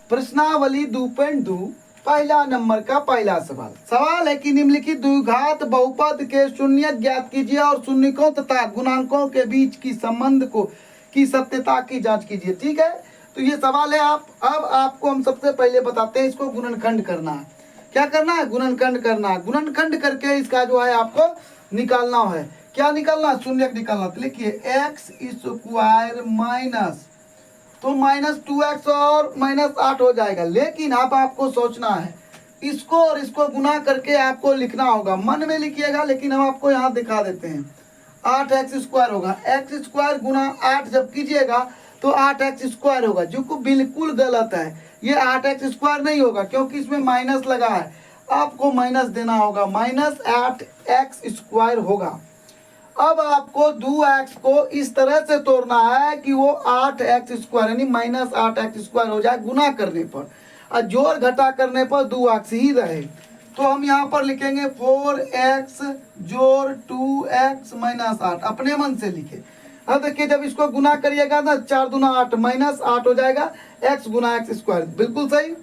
प्रश्नावली 2.2 पहला नंबर का पहला सवाल। सवाल है कि निम्नलिखित द्विघात बहुपद के शून्य ज्ञात कीजिए और शून्यकों तथा गुणांकों के बीच की संबंध को की सत्यता की जांच कीजिए। ठीक है, तो ये सवाल है। अब आपको हम सबसे पहले बताते हैं, इसको गुणनखंड करना है। क्या करना है? गुणनखंड करना है। गुणनखंड करके इसका जो है आपको निकालना है। क्या निकालना? शून्य निकालना। तो लिखिए एक्स स्क्वायर माइनस, तो -2x और -8 हो जाएगा। लेकिन अब आपको सोचना है, इसको और इसको गुना करके आपको लिखना होगा। मन में लिखिएगा, लेकिन हम आपको यहाँ दिखा देते हैं। 8x स्क्वायर होगा, एक्स स्क्वायर गुना 8 जब कीजिएगा तो 8x स्क्वायर होगा, जो को बिल्कुल गलत है। ये 8x स्क्वायर नहीं होगा, क्योंकि इसमें माइनस लगा है। आपको माइनस देना होगा, -8x स्क्वायर होगा। अब आपको 2x को इस तरह से तोड़ना है कि वो 8x स्क्वायर यानी -8x स्क्वायर हो जाए गुना करने पर, और जोड़ घटा करने पर 2x ही रहे। तो हम यहाँ पर लिखेंगे 4x जोड़ 2x -8, अपने मन से लिखे। अब देखिए जब इसको गुना करिएगा ना, 4 दूना 8 -8 हो जाएगा, x गुना x स्क्वायर। बिल्कुल सही।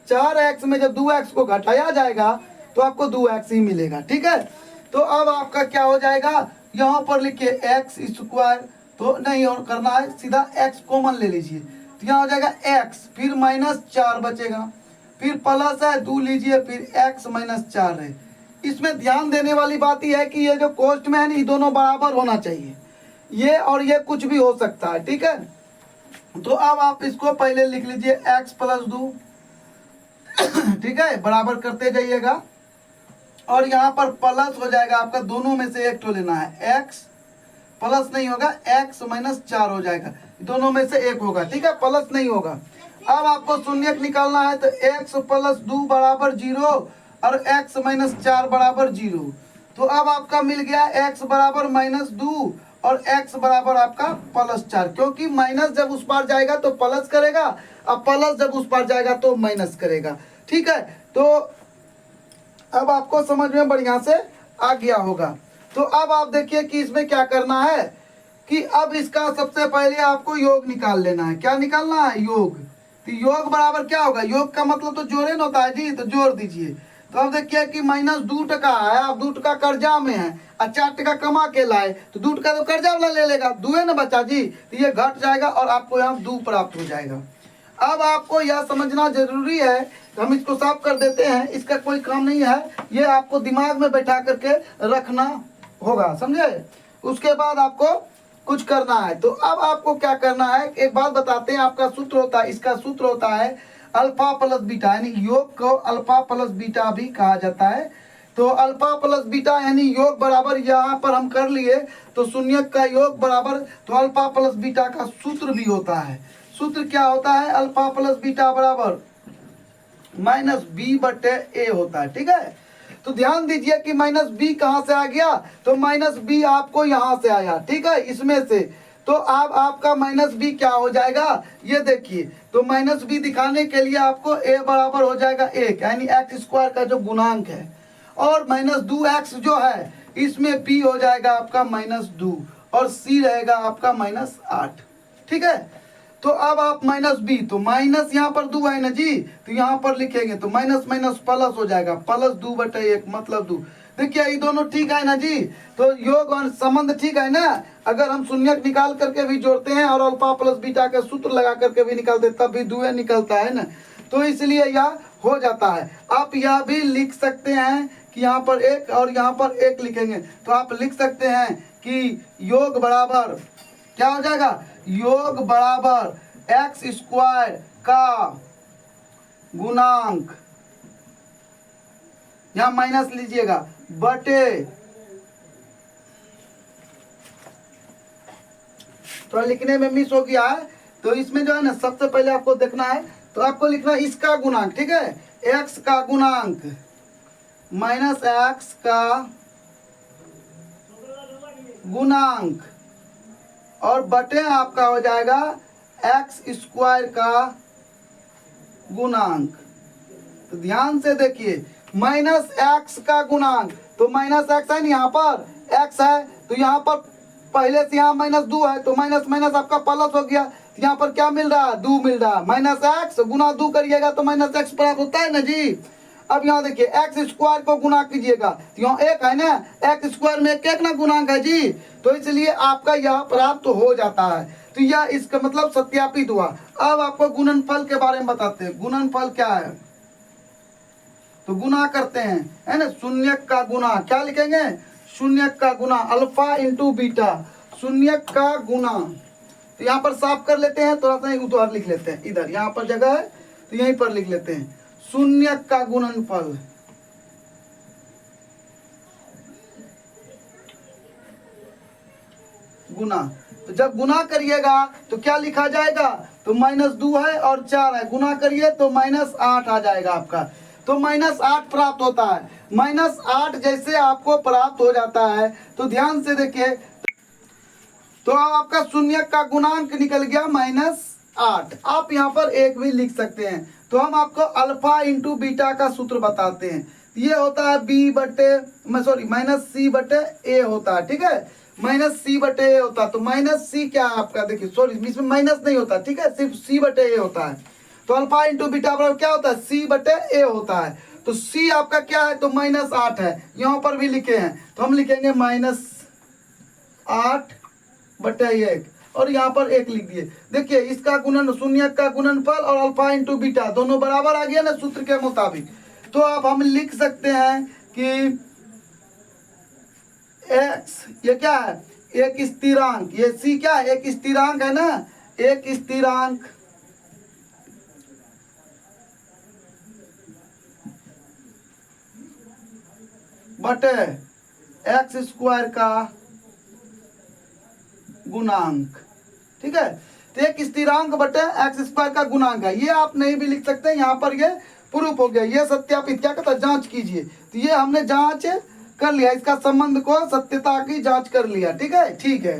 4x में जब 2x को घटाया जाएगा तो आपको 2x ही मिलेगा। ठीक है, तो अब आपका क्या हो जाएगा, यहाँ पर लिखिए एक्स स्क्वायर, तो नहीं और करना है, सीधा x कॉमन ले लीजिए। तो यहाँ हो जाएगा x, फिर -4 बचेगा, फिर प्लस है 2 लीजिए, फिर x -4 है। इसमें ध्यान देने वाली बात यह है कि ये जो कोष्ठ में है ना, ये दोनों बराबर होना चाहिए। ये और ये कुछ भी हो सकता है। ठीक है, तो अब आप इसको पहले लिख लीजिए x + 2। ठीक है, बराबर करते जाइएगा, और यहाँ पर प्लस हो जाएगा आपका, दोनों में से एक तो लेना है। x प्लस नहीं होगा, x -4 हो जाएगा, दोनों में से एक होगा। ठीक है, प्लस नहीं होगा। अब आपको शून्यक निकालना है, तो x + 2 बराबर 0 और x -4 बराबर 0। तो अब आपका मिल गया x बराबर -2 और x बराबर आपका +4, क्योंकि माइनस जब उस पार जाएगा तो प्लस करेगा, और प्लस जब उस पार जाएगा तो माइनस करेगा। ठीक है, तो अब आपको समझ में बढ़िया से आ गया होगा। तो अब आप देखिए कि इसमें क्या करना है, कि अब इसका सबसे पहले आपको योग निकाल लेना है। क्या निकालना है? योग। तो योग बराबर क्या होगा? योग का मतलब तो जोड़े न होता है जी, तो जोड़ दीजिए। तो अब देखिए कि -2 टका है, अब 2 टका कर्जा में है, और 4 टका कमा के लाए, तो 2 टका तो कर्जा वाला ले लेगा, 2 न बचा जी, तो ये घट जाएगा और आपको यहाँ 2 प्राप्त हो जाएगा। अब आपको यह समझना जरूरी है, हम इसको साफ कर देते हैं, इसका कोई काम नहीं है, ये आपको दिमाग में बैठा करके रखना होगा, समझे? उसके बाद आपको कुछ करना है। तो अब आपको क्या करना है, एक बात बताते हैं। आपका सूत्र होता है, इसका सूत्र होता है अल्फा प्लस बीटा, यानी योग को अल्फा प्लस बीटा भी कहा जाता है। तो अल्फा प्लस बीटा यानी योग बराबर, यहाँ पर हम कर लिए तो शून्यक का योग बराबर, तो अल्फा प्लस बीटा का सूत्र भी होता है। सूत्र क्या होता है? अल्फा प्लस बीटा बराबर -b/a होता है। ठीक है, तो ध्यान दीजिए कि -b कहाँ से आ गया, तो -b आपको यहाँ से आया। ठीक है, इसमें से तो अब आपका -b क्या हो जाएगा, ये देखिए। तो -b दिखाने के लिए आपको a बराबर हो जाएगा 1, यानी x स्क्वायर का जो गुणांक है, और -2x जो है इसमें p हो जाएगा आपका -2, और c रहेगा आपका -8। ठीक है, तो अब आप -b, तो माइनस यहाँ पर 2 है ना जी, तो यहाँ पर लिखेंगे तो माइनस माइनस प्लस हो जाएगा, +2/1 मतलब 2। देखिए ये दोनों ठीक है ना जी, तो योग और संबंध ठीक है ना। अगर हम शून्यक निकाल करके भी जोड़ते हैं और अल्फा प्लस बीटा का सूत्र लगा करके भी निकालते तब भी 2 निकलता है ना, तो इसलिए यह हो जाता है। आप यह भी लिख सकते हैं कि यहाँ पर 1 और यहाँ पर 1 लिखेंगे, तो आप लिख सकते हैं कि योग बराबर क्या हो जाएगा, योग बराबर x स्क्वायर का गुणांक, यहां माइनस लीजिएगा, बटे, तो लिखने में मिस हो गया है, तो इसमें जो है ना सबसे पहले आपको देखना है, तो आपको लिखना है इसका गुणांक। ठीक है, x का गुणांक -x का गुणांक, और बटे आपका हो जाएगा x स्क्वायर का गुणांक। तो ध्यान से देखिए, -x का गुणांक, तो -x है ना, यहाँ पर x है, तो यहाँ पर पहले से यहाँ -2 है, तो माइनस माइनस आपका प्लस हो गया, तो यहाँ पर क्या मिल रहा है, दो मिल रहा है। माइनस एक्स गुना दो करिएगा तो माइनस एक्स प्राप्त होता है ना जी। अब यहाँ देखिए एक्स स्क्वायर को गुना कीजिएगा तो यहाँ एक है ना, एक्स स्क्वायर में एक ना गुणांक है जी, तो इसलिए आपका यह प्राप्त हो जाता है। तो यह इसका मतलब सत्यापित हुआ। अब आपको गुणनफल के बारे में बताते हैं। गुणनफल क्या है, तो गुना करते हैं है ना, शून्यक का गुना, क्या लिखेंगे, शून्यक का गुना, अल्फा इंटू बीटा, शून्यक का गुना। तो यहाँ पर साफ कर लेते हैं, थोड़ा सा उधर लिख लेते हैं, इधर यहाँ पर जगह है तो यहीं पर लिख लेते हैं, शून्यक का गुणनफल। गुना, तो जब गुना करिएगा तो क्या लिखा जाएगा, तो -2 है और 4 है, गुना करिए तो -8 आ जाएगा आपका। तो -8 प्राप्त होता है। -8 जैसे आपको प्राप्त हो जाता है तो ध्यान से देखिए, तो अब आपका शून्यक का गुणांक निकल गया -8। आप यहाँ पर एक भी लिख सकते हैं। तो हम आपको अल्फा इंटू बीटा का सूत्र बताते हैं। ये होता है -c/a होता है, ठीक है, -c/a होता है। तो -c क्या है आपका, देखिए सॉरी इसमें माइनस नहीं होता, ठीक है, सिर्फ c/a होता है। तो अल्फा इंटू बीटा बराबर क्या होता है, c/a होता है। तो c आपका क्या है, तो -8 है, यहाँ पर भी लिखे हैं तो हम लिखेंगे -8/1 और यहाँ पर 1 लिख दिए। देखिए इसका गुणन, शून्यक का गुणनफल और अल्फा इंटू बीटा दोनों बराबर आ गया ना सूत्र के मुताबिक। तो अब हम लिख सकते हैं कि x ये क्या है, एक स्थिरांक, ये c क्या है, एक स्थिरांक है ना, एक स्थिरांक बटे एक्स स्क्वायर का गुणांक, ठीक है। तो एक स्थिरांक बटे एक्स स्क्वायर का गुणांक है, ये आप नहीं भी लिख सकते, यहाँ पर ये प्रूफ हो गया, ये सत्यापित, क्या कहता है, जांच कीजिए। तो ये हमने जांच कर लिया, इसका संबंध को सत्यता की जांच कर लिया, ठीक है, ठीक है।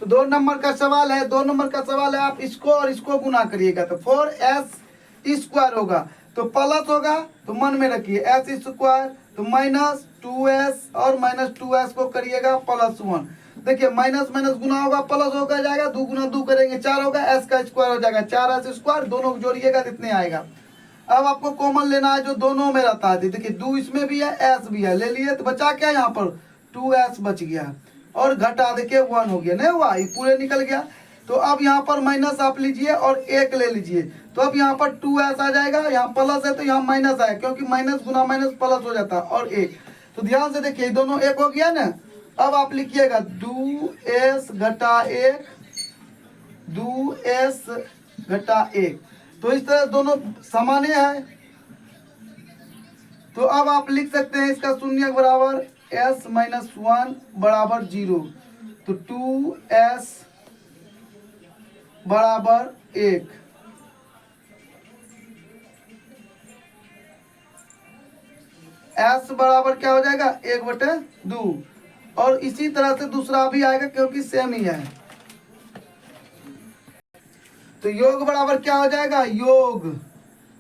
तो 2 नंबर का सवाल है, 2 नंबर का सवाल है, आप इसको और इसको गुना करिएगा तो 4s² होगा, तो प्लस होगा, तो मन में रखिए s² तो -2s और -2s को करिएगा +1। देखिए माइनस माइनस गुना होगा प्लस होगा जाएगा, 2 गुना 2 करेंगे 4 होगा, s का स्क्वायर हो जाएगा 4s², दोनों को जोड़िएगा कितने आएगा। अब आपको कॉमन लेना है जो दोनों में रहता है, देखिए 2 इसमें भी है, s भी है, ले लिए तो बचा क्या, यहाँ पर 2s बच गया और घटा देखिए 1 हो गया, नहीं हुआ, ये पूरे निकल गया। तो अब यहाँ पर माइनस आप लीजिए और 1 ले लीजिए, तो अब यहाँ पर 2s आ जाएगा, यहाँ प्लस है तो यहाँ माइनस आया, क्योंकि माइनस गुना माइनस प्लस हो जाता है, और 1। तो ध्यान से देखिए दोनों 1 हो गया ना। अब आप लिखिएगा 2s घटा 1, 2s घटा 1, तो इस तरह दोनों सामान्य है। तो अब आप लिख सकते हैं इसका शून्य बराबर s - 1 बराबर 0, तो 2s बराबर 1। s बराबर क्या हो जाएगा, 1/2, और इसी तरह से दूसरा भी आएगा क्योंकि सेम ही है। तो योग बराबर क्या हो जाएगा, योग,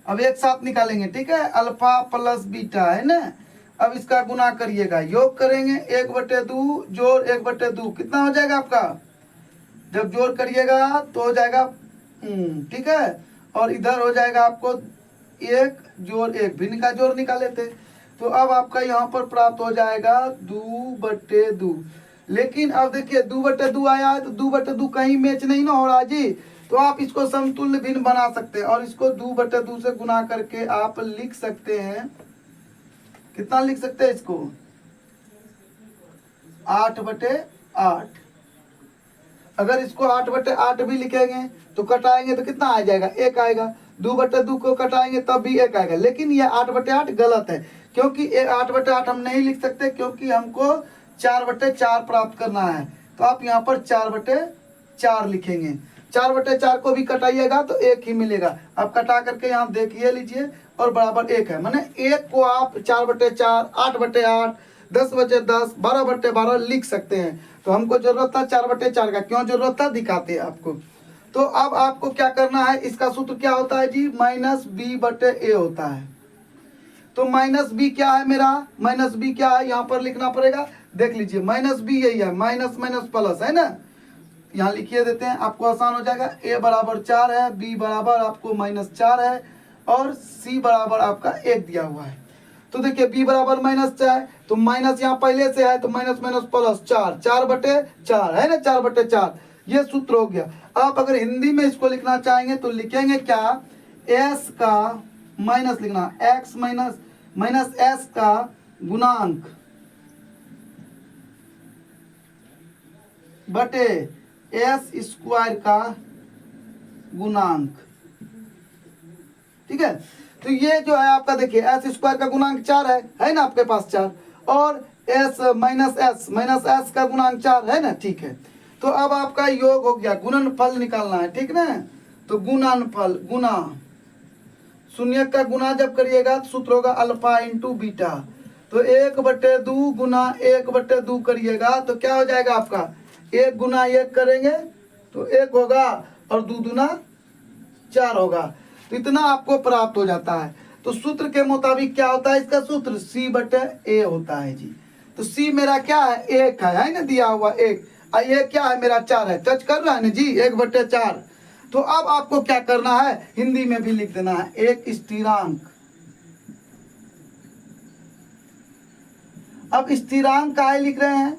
अब एक साथ निकालेंगे, ठीक है, अल्फा प्लस बीटा है ना। अब इसका गुना करिएगा, योग करेंगे 1/2 जोड़ 1/2 कितना हो जाएगा आपका, जब जोड़ करिएगा तो हो जाएगा ठीक है, और इधर हो जाएगा आपको 1 जोड़ 1 भी जोड़ निकाले थे। तो अब आपका यहाँ पर प्राप्त हो जाएगा 2/2। लेकिन अब देखिए 2/2 आया है तो 2/2 कहीं मैच नहीं ना हो रहा जी, तो आप इसको समतुल्य भिन्न बना सकते हैं और इसको 2/2 से गुना करके आप लिख सकते हैं, कितना लिख सकते हैं इसको, 8/8। अगर इसको 8/8 भी लिखेंगे तो कटाएंगे तो कितना आ जाएगा, 1 आएगा। 2/2 को कटाएंगे तब भी 1 आएगा, लेकिन ये 8/8 गलत है, क्योंकि 8/8 हम नहीं लिख सकते, क्योंकि हमको 4/4 प्राप्त करना है। तो आप यहाँ पर 4/4 लिखेंगे, 4/4 को भी कटाइएगा तो 1 ही मिलेगा। आप कटा करके यहाँ देखिए लीजिए और बराबर 1 है, माने 1 को आप 4/4, 8/8, 10/10, 12/12 लिख सकते हैं। तो हमको जरूरत था 4/4 का, क्यों जरूरत था दिखाते हैं आपको। तो अब आपको क्या करना है, इसका सूत्र क्या होता है जी, -b/a होता है। तो -b क्या है मेरा, -b क्या है यहाँ पर लिखना पड़ेगा, देख लीजिए -b यही है, माइनस माइनस प्लस है ना, यहाँ लिखिए देते हैं, आपको आसान हो जाएगा। a बराबर 4 है, b बराबर आपको -4 है और c बराबर आपका 1 दिया हुआ है। तो देखिए b बराबर -4, तो माइनस यहाँ पहले से है तो माइनस माइनस प्लस 4, 4/4 है ना, 4/4 ये सूत्र हो गया। आप अगर हिंदी में इसको लिखना चाहेंगे तो लिखेंगे क्या, s का माइनस लिखना, x माइनस s का गुणांक बटे एस स्क्वायर का गुणांक। ठीक है, तो ये जो है आपका देखिए एस स्क्वायर का गुणांक 4 है ना आपके पास 4, और एस माइनस एस का गुणांक 4 है ना। ठीक है, तो अब आपका योग हो गया, गुणनफल निकालना है। ठीक ना, तो गुणनफल गुना शून्य का गुना जब करिएगा तो सूत्र होगा अल्फा इंटू बीटा। तो 1/2 गुना 1/2 करिएगा तो क्या हो जाएगा आपका, 1 गुना 1 करेंगे तो 1 होगा और 2 दूना 4 होगा। तो इतना आपको प्राप्त हो जाता है। तो सूत्र के मुताबिक क्या होता है इसका सूत्र, c/a होता है जी। तो c मेरा क्या है, 1 है ना, दिया हुआ 1, और ये क्या है मेरा 4 है, टच कर रहा है ना जी, 1/4। तो अब आपको क्या करना है, हिंदी में भी लिख देना है एक स्थिरांक। अब स्थिरांक का है लिख रहे हैं,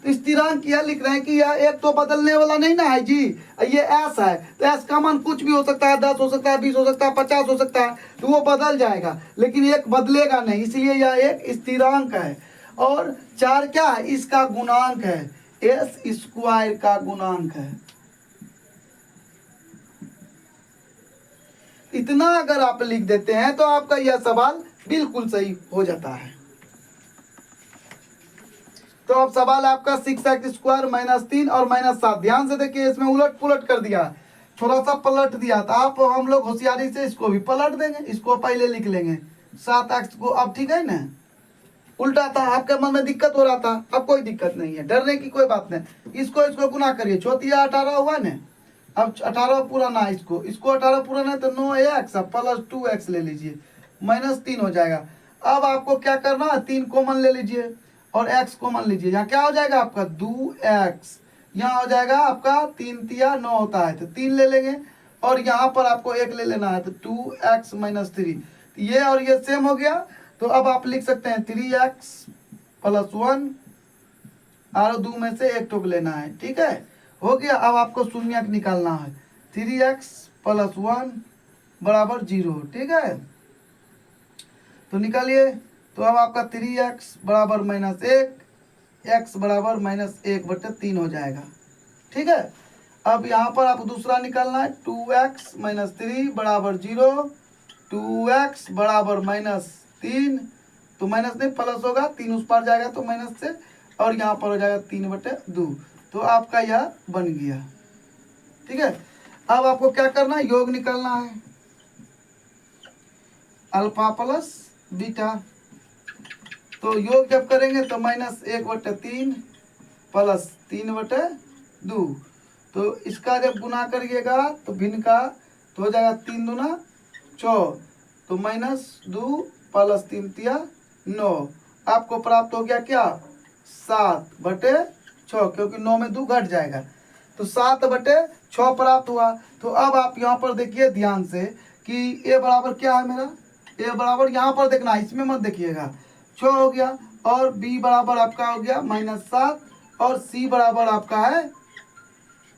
तो स्थिरांक यह लिख रहे हैं कि यह एक तो बदलने वाला नहीं ना है जी, ये एस है तो एस का मान कुछ भी हो सकता है, 10 हो सकता है, 20 हो सकता है, 50 हो सकता है, तो वो बदल जाएगा, लेकिन एक बदलेगा नहीं, इसलिए यह एक स्थिरांक है। और 4 क्या है, इसका गुणांक है, एस स्क्वायर का गुणांक है। इतना अगर आप लिख देते हैं तो आपका यह सवाल बिल्कुल सही हो जाता है। तो अब सवाल आपका 6x² -3 और -7, ध्यान से देखिए इसमें उलट पुलट कर दिया, थोड़ा सा पलट दिया, तो आप हम लोग होशियारी से इसको भी पलट देंगे, इसको पहले लिख लेंगे 7x को। अब ठीक है ना, उल्टा था, आपके मन में दिक्कत हो रहा था, अब कोई दिक्कत नहीं है, डरने की कोई बात नहीं। इसको गुना करिए, 18 हुआ ना, अब 18 पूरा ना, इसको 18 पूरा ना, तो 9x प्लस 2x ले लीजिए, -3 हो जाएगा। अब आपको क्या करना है, 3 कॉमन ले लीजिए और x कॉमन लीजिए, यहाँ क्या हो जाएगा आपका 2x, यहाँ हो जाएगा आपका 3 तिया 9 होता है तो 3 ले लेंगे, और यहाँ पर आपको 1 ले लेना है तो 2x -3, ये और ये सेम हो गया। तो अब आप लिख सकते हैं 3x + 1 और 2 में से 1 टुक लेना है। ठीक है, हो गया। अब आपको शून्यक निकालना है, 3x + 1 बराबर 0। ठीक है, तो निकालिए। तो अब आपका 3x बराबर -1, x बराबर -1/3 हो जाएगा। ठीक है, अब यहाँ पर आपको दूसरा निकालना है, 2x -3 बराबर 0, 2x बराबर -3, तो माइनस नहीं प्लस होगा, 3 उस पार जाएगा तो माइनस से, और यहाँ पर हो जाएगा 3/2, तो आपका यह बन गया। ठीक है, अब आपको क्या करना है, योग निकालना है, अल्फा प्लस बीटा। तो योग जब करेंगे तो -1/3 प्लस 3/2, तो इसका जब गुना करिएगा तो भिन्न का तो हो जाएगा 3 दूना 4, तो -2 प्लस 3 तिया 9, आपको प्राप्त हो गया क्या, 7/6, क्योंकि 9 में 2 घट जाएगा, तो 7/6 प्राप्त हुआ। तो अब आप यहाँ पर देखिए ध्यान से कि a बराबर क्या है मेरा, a बराबर यहाँ पर देखना, इसमें मत देखिएगा, 6 हो गया, और b बराबर आपका हो गया -7, और c बराबर आपका है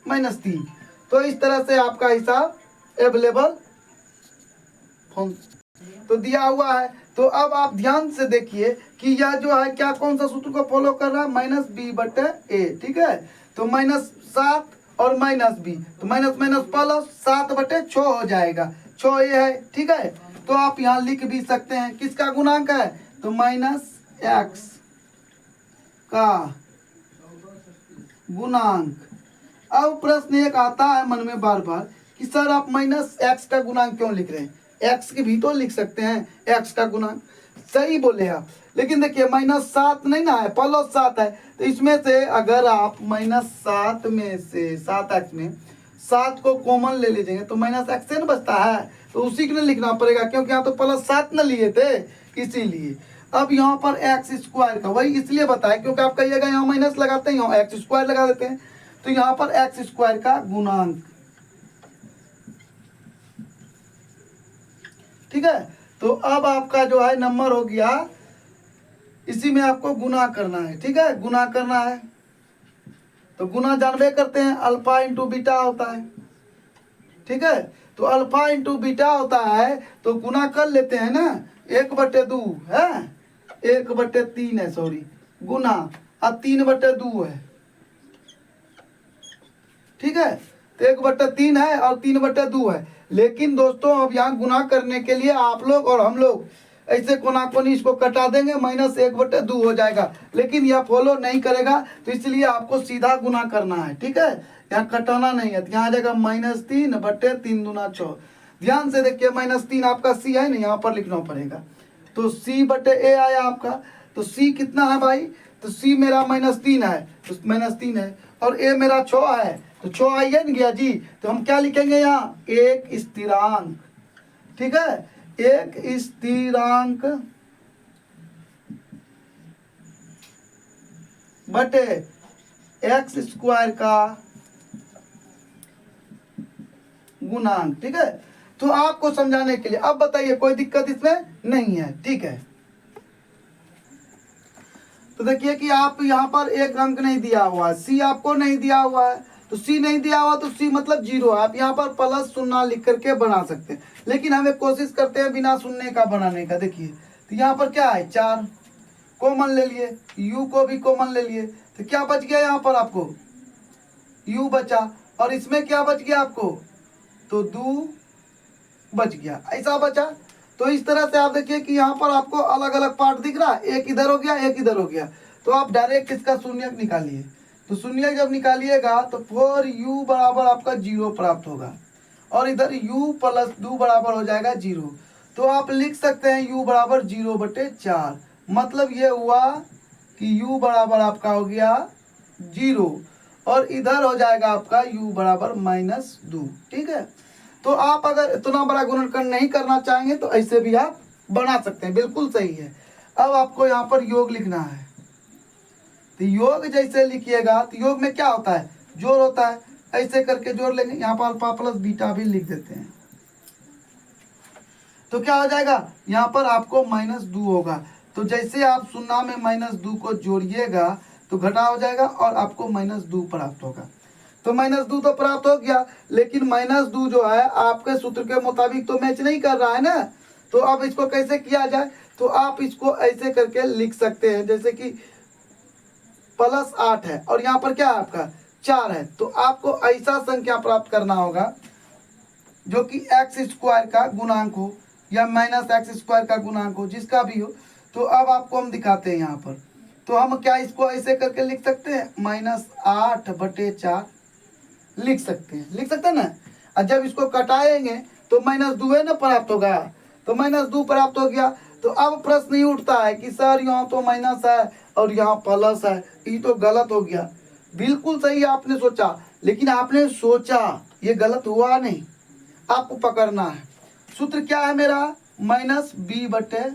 -3। तो इस तरह से आपका हिसाब अवेलेबल तो दिया हुआ है। तो अब आप ध्यान से देखिए कि यह जो है क्या, कौन सा सूत्र को फॉलो कर रहा है, -b/a। ठीक है, तो -7 और -b, तो माइनस प्लस 7/6 हो जाएगा, 6 ये है। ठीक है, तो आप यहाँ लिख भी सकते हैं किसका गुणांक है, तो -x का गुणांक। अब प्रश्न एक आता है मन में बार बार कि सर आप -x का गुणांक क्यों लिख रहे हैं, x की भी तो लिख सकते हैं, x का गुणांक। सही बोले आप, लेकिन देखिए -7 नहीं ना है, +7 है, तो इसमें से अगर आप -7 में से 7x में 7 को कॉमन ले लीजिएंगे तो -x से न बचता है, तो उसी को लिखना पड़ेगा, क्योंकि यहाँ तो +7 न लिए थे इसीलिए। अब यहाँ पर x स्क्वायर का वही इसलिए बताया क्योंकि आप कहिएगा यहाँ माइनस लगाते हैं, यहाँ x स्क्वायर लगा देते हैं, तो यहाँ पर एक्स स्क्वायर का गुणांक, ठीक है। तो अब आपका जो है नंबर हो गया, इसी में आपको गुना करना है, ठीक है, गुना करना है। तो गुना जानबे करते हैं, अल्फा इंटू बीटा होता है, ठीक है। तो अल्फा इंटू बीटा होता है, तो गुना कर लेते हैं ना, 1/2 है, 1/3 है, सॉरी, गुना, अब 3/2 है, ठीक है। तो 1/3 है और 3/2 है। लेकिन दोस्तों अब यहाँ गुना करने के लिए आप लोग और हम लोग ऐसे कोना कोनी इसको कटा देंगे, -1/2 हो जाएगा, लेकिन यह फॉलो नहीं करेगा, तो इसलिए आपको सीधा गुना करना है, ठीक है, यहाँ कटाना नहीं है। तो यहाँ आ जाएगा -3/3 दूना 6। ध्यान से देखिए, -3 आपका सी है ना, यहाँ पर लिखना पड़ेगा। तो C/A आया आपका। तो C कितना है भाई, तो C मेरा -3 है, तो -3 है, और A मेरा 6 है, तो 6 आई है ना गया जी। तो हम क्या लिखेंगे यहाँ, एक स्थिरांक, ठीक है, एक स्थिरांक बटे एक्स स्क्वायर का गुणांक, ठीक है। तो आपको समझाने के लिए अब बताइए, कोई दिक्कत इसमें नहीं है, ठीक है। तो देखिए कि आप यहाँ पर एक अंक नहीं दिया हुआ है, सी आपको नहीं दिया हुआ है, तो सी नहीं दिया हुआ तो सी मतलब 0। आप यहाँ पर प्लस शून्य लिख करके बना सकते हैं, लेकिन हमें कोशिश करते हैं बिना शून्य का बनाने का। देखिए तो यहाँ पर क्या है, 4 कॉमन ले लिए, u को भी कॉमन ले लिए, तो क्या बच गया यहाँ पर आपको, u बचा, और इसमें क्या बच गया आपको, तो 2 बच गया, ऐसा बचा। तो इस तरह से आप देखिए कि यहाँ पर आपको अलग अलग पार्ट दिख रहा है, एक इधर हो गया, एक इधर हो गया, तो आप डायरेक्ट इसका शून्यक निकालिए। तो शून्यक जब निकालिएगा तो 4u बराबर आपका 0 प्राप्त होगा, और इधर u + 2 बराबर हो जाएगा 0। तो आप लिख सकते हैं u बराबर 0/4। मतलब ये हुआ कि u बराबर आपका हो गया 0, और इधर हो जाएगा आपका u बराबर -2, ठीक है। तो आप अगर इतना बड़ा गुणनखंड नहीं करना चाहेंगे तो ऐसे भी आप बना सकते हैं, बिल्कुल सही है। अब आपको यहाँ पर योग लिखना है, तो योग जैसे लिखिएगा, तो योग में क्या होता है, जोड़ होता है, ऐसे करके जोड़ लेंगे। यहाँ पर अल्फा प्लस बीटा भी लिख देते हैं, तो क्या हो जाएगा, यहाँ पर आपको -2 होगा। तो जैसे आप शून्य में -2 को जोड़िएगा तो घटा हो जाएगा, और आपको -2 प्राप्त होगा। तो -2 तो प्राप्त हो गया, लेकिन -2 जो है आपके सूत्र के मुताबिक तो मैच नहीं कर रहा है ना। तो अब इसको कैसे किया जाए, तो आप इसको ऐसे करके लिख सकते हैं, जैसे कि +8 है और यहाँ पर क्या है आपका 4 है, तो आपको ऐसा संख्या प्राप्त करना होगा जो कि एक्स स्क्वायर का गुणांक हो या -x² का गुणांक हो, जिसका भी हो। तो अब आपको हम दिखाते हैं यहाँ पर, तो हम क्या इसको ऐसे करके लिख सकते हैं, -8/4 लिख सकते हैं ना। और जब इसको कटाएंगे तो -2 ना प्राप्त होगा, तो -2 प्राप्त हो गया। तो अब प्रश्न ही उठता है कि सर यहाँ तो माइनस है और यहाँ प्लस है, ये तो गलत हो गया। बिल्कुल सही आपने सोचा, लेकिन आपने सोचा ये गलत हुआ नहीं, आपको पकड़ना है। सूत्र क्या है मेरा, -b/a,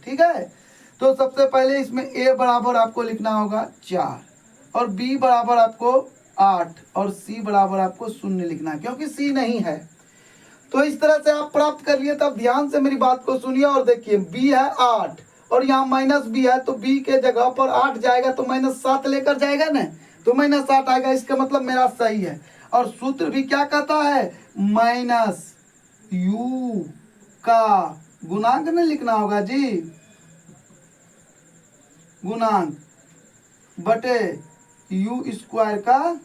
ठीक है। तो सबसे पहले इसमें a बराबर आपको लिखना होगा 4, और b बराबर आपको 8, और c बराबर आपको 0 लिखना है, क्योंकि c नहीं है। तो इस तरह से आप प्राप्त कर लिए। तब ध्यान से मेरी बात को सुनिए और देखिए, b है 8 और यहाँ -b है, तो b के जगह पर 8 जाएगा तो -7 लेकर जाएगा ना, तो -8 आएगा, इसका मतलब मेरा सही है। और सूत्र भी क्या कहता है, -u का गुणांक में लिखना होगा जी, गुणांक बटे u² का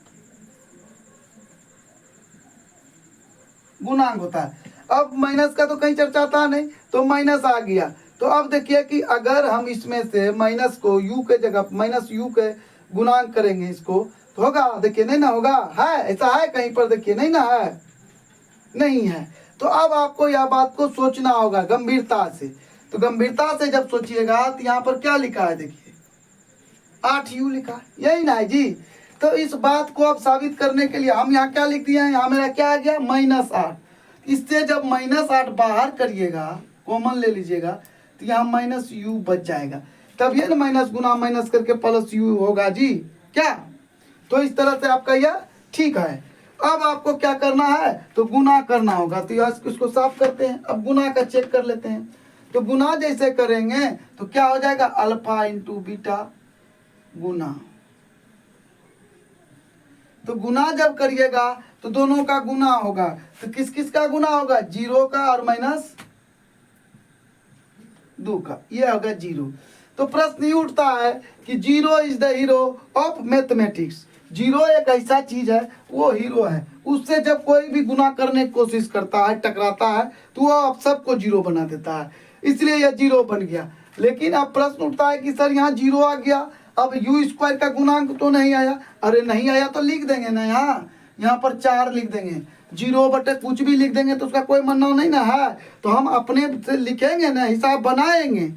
गुणांक होता है। अब माइनस का तो कहीं चर्चा था नहीं, तो माइनस आ गया। तो अब देखिए कि अगर हम इसमें से माइनस को u के जगह -u के गुणांक करेंगे इसको, तो होगा, देखिए नहीं ना होगा, है ऐसा है कहीं पर, देखिए नहीं ना है, नहीं है। तो अब आपको यह बात को सोचना होगा गंभीरता से। तो गंभीरता से जब सोचिएगा तो यहाँ पर क्या लिखा है, देखिए 8u लिखा है, यही ना है जी। तो इस बात को अब साबित करने के लिए हम यहाँ क्या लिख दिए हैं, यहाँ मेरा क्या आ गया, -8। इससे जब -8 बाहर करिएगा, कॉमन ले लीजिएगा, तो यहाँ -u बच जाएगा। तब ये ना माइनस गुना माइनस करके +u होगा जी, क्या। तो इस तरह से आपका यह ठीक है। अब आपको क्या करना है, तो गुना करना होगा। तो इसको साफ करते हैं, अब गुना का चेक कर लेते हैं। तो गुना जैसे करेंगे तो क्या हो जाएगा, अल्फा इंटू बीटा गुना। तो गुना जब करिएगा तो दोनों का गुना होगा। तो किस किस का गुना होगा, 0 का और -2 का, ये होगा 0। तो प्रश्न ये उठता है कि 0 is the hero of mathematics. 0 एक ऐसा चीज है, वो हीरो है, उससे जब कोई भी गुना करने की कोशिश करता है, टकराता है, तो वो आप सबको 0 बना देता है, इसलिए यह 0 बन गया। लेकिन अब प्रश्न उठता है कि सर यहाँ 0 आ गया, अब यू स्क्वायर का गुणांक तो नहीं आया। अरे नहीं आया तो लिख देंगे ना, यहाँ पर 4 लिख देंगे, 0 बटे कुछ भी लिख देंगे तो उसका कोई मानना नहीं ना है। तो हम अपने से लिखेंगे ना, हिसाब बनाएंगे।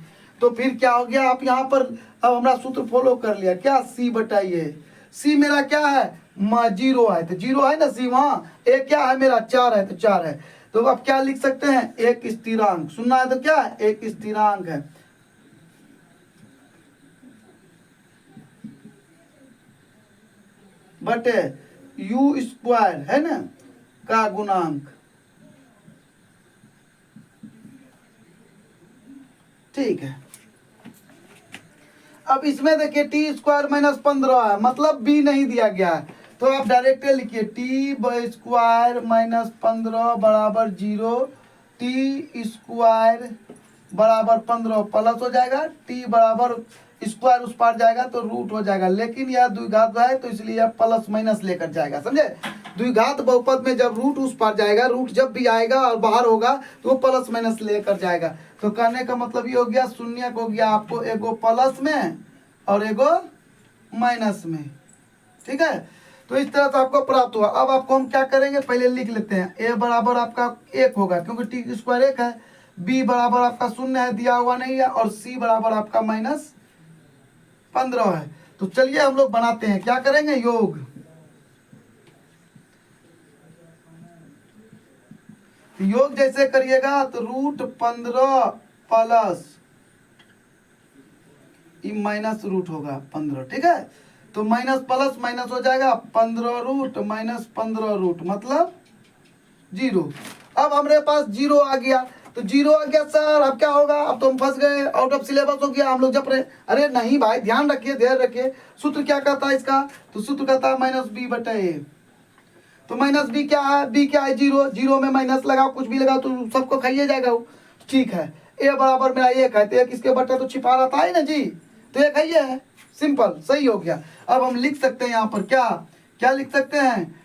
तो फिर क्या हो गया, आप यहाँ पर अब हमारा सूत्र फॉलो कर लिया, क्या सी बटाइए, सी मेरा क्या है 0 है, तो 0 है ना सी, वहाँ ए क्या है मेरा 4 है, तो 4 है। तो अब क्या लिख सकते हैं, एक स्थिरांक, सुनना है तो क्या है, एक स्थिरांक है बटे यू स्क्वायर है ना का गुणांक। ठीक है, अब इसमें देखिए टी स्क्वायर -15 है, मतलब बी नहीं दिया गया है, तो आप डायरेक्ट लिखिए टी स्क्वायर -15 बराबर 0, टी स्क्वायर बराबर 15 प्लस हो जाएगा, टी बराबर स्क्वायर उस पार जाएगा तो रूट हो जाएगा। लेकिन यह द्विघात है तो इसलिए यह प्लस माइनस लेकर जाएगा, समझे। द्विघात बहुपद में जब रूट उस पार जाएगा, रूट जब भी आएगा और बाहर होगा तो वो प्लस माइनस लेकर जाएगा। तो कहने का मतलब ये हो गया, शून्य हो गया आपको एगो प्लस में और एगो माइनस में, ठीक है। तो इस तरह से आपको प्राप्त हुआ। अब आपको हम क्या करेंगे, पहले लिख लेते हैं, ए बराबर आपका 1 होगा क्योंकि टी स्क्वायर 1 है, बी बराबर आपका 0 है, दिया हुआ नहीं है, और सी बराबर आपका -15 है। तो चलिए हम लोग बनाते हैं, क्या करेंगे, योग। योग जैसे करिएगा तो √15 प्लस माइनस रूट होगा 15, ठीक है। तो माइनस प्लस माइनस हो जाएगा, 15 रूट माइनस 15 रूट मतलब 0। अब हमारे पास 0 आ गया, तो 0 आ गया सर, अब क्या होगा, अब तो हम फंस गए, आउट ऑफ सिलेबस हो गया, हम लोग जप रहे। अरे नहीं भाई, ध्यान रखिए, ध्यान रखिए, सूत्र क्या कहता है इसका, तो सूत्र कहता है -b बटे a। तो -b क्या है, b क्या है 0, 0 में माइनस लगाओ, कुछ भी लगाओ तो सबको खाइए जाएगा वो, ठीक है। a बराबर मेरा 1 है, तो 1 इसके बटे तो छिपा रहता है ना जी, तो 1 है, सिंपल, सही हो गया। अब हम लिख सकते हैं यहाँ पर क्या क्या लिख सकते हैं,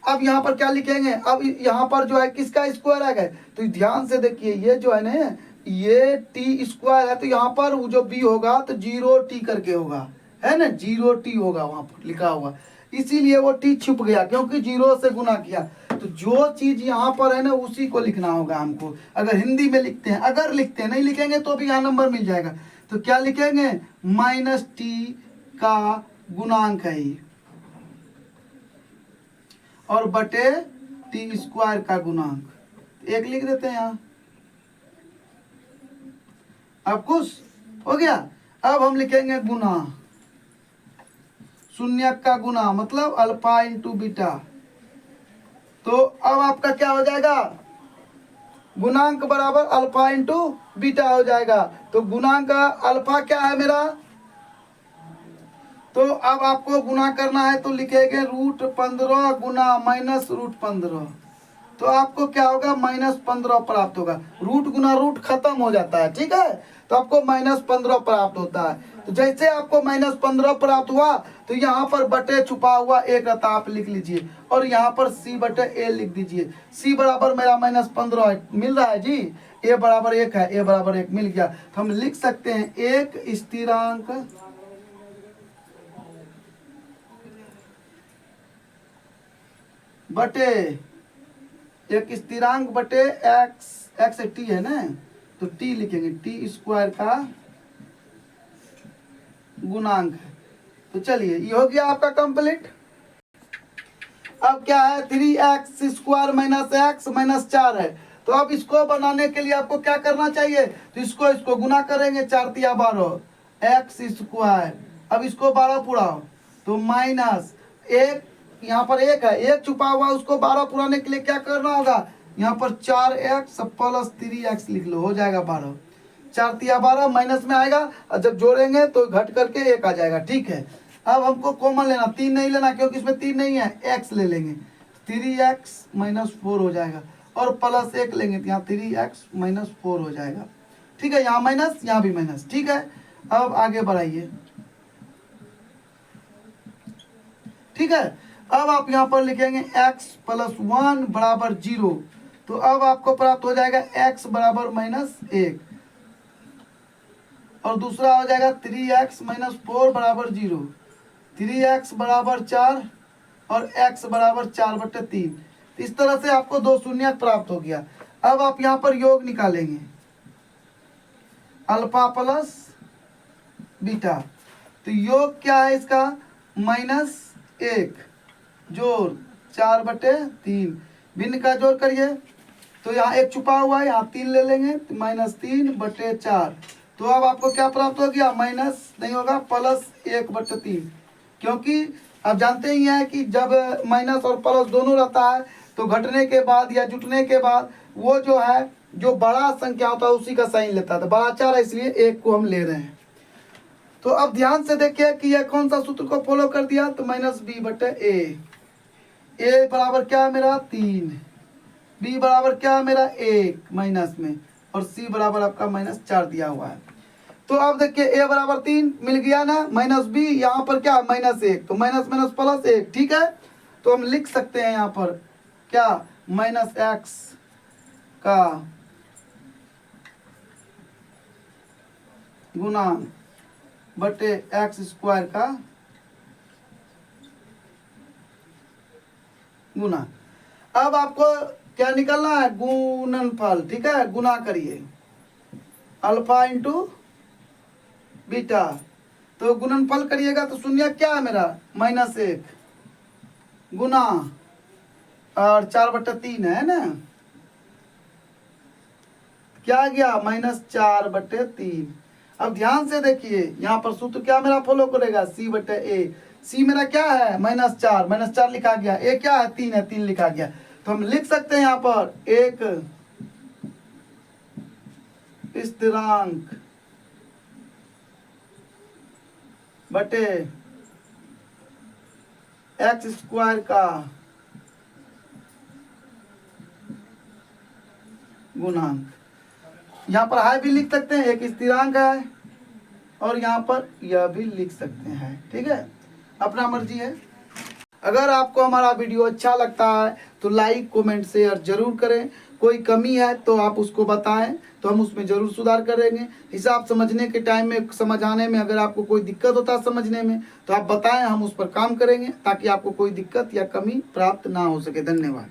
अब यहाँ पर क्या लिखेंगे, अब यहाँ पर जो है किसका स्क्वायर आ गया, तो ध्यान से देखिए, ये जो है ना ये टी स्क्वायर है, तो यहाँ पर वो जो बी होगा तो 0t करके होगा, है ना, 0t होगा वहाँ पर लिखा हुआ, इसीलिए वो टी छुप गया क्योंकि 0 से गुना किया। तो जो चीज यहाँ पर है ना उसी को लिखना होगा हमको, अगर हिंदी में लिखते हैं, अगर लिखते हैं, नहीं लिखेंगे तो भी यहाँ नंबर मिल जाएगा। तो क्या लिखेंगे, -t का गुणांक है और बटे टी स्क्वायर का गुणांक, 1 लिख देते हैं यहाँ। अब खुश हो गया। अब हम लिखेंगे गुना, शून्य का गुना मतलब अल्फा इंटू बीटा। तो अब आपका क्या हो जाएगा, गुणांक बराबर अल्फा इंटू बीटा हो जाएगा। तो गुणांक अल्फा क्या है मेरा, तो अब आपको गुना करना है तो लिखेंगे √15 गुना -√15। तो आपको क्या होगा, -15 प्राप्त होगा, रूट गुना रूट खत्म हो जाता है, ठीक है। तो आपको -15 प्राप्त होता है। तो जैसे आपको -15 प्राप्त हुआ तो यहाँ पर बटे छुपा हुआ 1 रहता, आप लिख लीजिए, और यहाँ पर c बटे a लिख दीजिए। c बराबर मेरा -15 मिल रहा है जी, a बराबर 1 है, a बराबर 1 मिल गया। तो हम लिख सकते हैं एक स्थिरांक बटे एक स्थिरांक बटे x t है ना, तो t लिखेंगे, टी स्क्वायर का गुणांक है। तो चलिए ये हो गया आपका कंप्लीट। अब क्या है, 3x स्क्वायर -x 4 है। तो अब इसको बनाने के लिए आपको क्या करना चाहिए, तो इसको गुना करेंगे, 4 × 12 x स्क्वायर। अब इसको 12 पूरा तो एक यहाँ पर एक है, एक छुपा हुआ, उसको 12 पुराने के लिए क्या करना होगा, यहाँ पर 4x प्लस 3x लिख लो, हो जाएगा 12। 4 तिया 12 माइनस में आएगा और जब जोड़ेंगे तो घट करके 1 आ जाएगा। ठीक है, अब हमको कॉमन लेना, 3 नहीं लेना क्योंकि इसमें 3 नहीं है, x ले लेंगे, 3x माइनस 4 हो जाएगा और प्लस 1 लेंगे तो यहाँ 3x माइनस 4 हो जाएगा। ठीक है, यहाँ माइनस यहाँ भी माइनस। ठीक है, अब आगे बढ़ाइए। ठीक है, अब आप यहाँ पर लिखेंगे x प्लस 1 बराबर 0, तो अब आपको प्राप्त हो जाएगा x बराबर माइनस 1 और दूसरा हो जाएगा 3x माइनस 4 बराबर 0, 3x बराबर 4 और x बराबर 4/3। इस तरह से आपको दो शून्य प्राप्त हो गया। अब आप यहाँ पर योग निकालेंगे, अल्फा प्लस बीटा, तो योग क्या है इसका, -1 जोड़ 4/3, भिन्न का जोड़ करिए तो यहाँ 1 छुपा हुआ है, यहाँ 3 ले लेंगे तो -3/4। तो अब आपको क्या प्राप्त हो गया, माइनस नहीं होगा प्लस 1/3, क्योंकि आप जानते ही हैं कि जब माइनस और प्लस दोनों रहता है तो घटने के बाद या जुटने के बाद वो जो है जो बड़ा संख्या होता है उसी का साइन लेता है, तो बड़ा 4 है इसलिए 1 को हम ले रहे हैं। तो अब ध्यान से देखिए कि यह कौन सा सूत्र को फॉलो कर दिया, तो -b/a। a बराबर क्या है मेरा 3, b बराबर क्या है मेरा 1 माइनस में और c बराबर आपका -4 दिया हुआ है। तो अब देखिए a बराबर 3 मिल गया ना, -b यहाँ पर क्या -1, तो माइनस माइनस प्लस 1। ठीक है, तो हम लिख सकते हैं यहाँ पर क्या, -x का गुणांक बटे x² का गुना। अब आपको क्या निकालना है, गुणनफल। ठीक है, गुना करिए अल्फा इंटू बीटा, तो गुणनफल करिएगा तो शून्य क्या है मेरा -1 गुना और 4/3 है ना, क्या गया -4/3। अब ध्यान से देखिए यहाँ पर सूत्र क्या मेरा फॉलो करेगा, c/a। c मेरा क्या है -4 लिखा गया, a क्या है 3 है, 3 लिखा गया, तो हम लिख सकते हैं यहाँ पर एक स्थिरांक बटे x² का गुणांक। यहाँ पर हाई भी लिख सकते हैं, एक स्थिरांक है, और यहाँ पर यह भी लिख सकते हैं। ठीक है, अपना मर्जी है। अगर आपको हमारा वीडियो अच्छा लगता है तो लाइक कमेंट शेयर जरूर करें, कोई कमी है तो आप उसको बताएं तो हम उसमें जरूर सुधार करेंगे। हिसाब समझने के टाइम में समझाने में अगर आपको कोई दिक्कत होता है समझने में तो आप बताएं, हम उस पर काम करेंगे ताकि आपको कोई दिक्कत या कमी प्राप्त ना हो सके। धन्यवाद।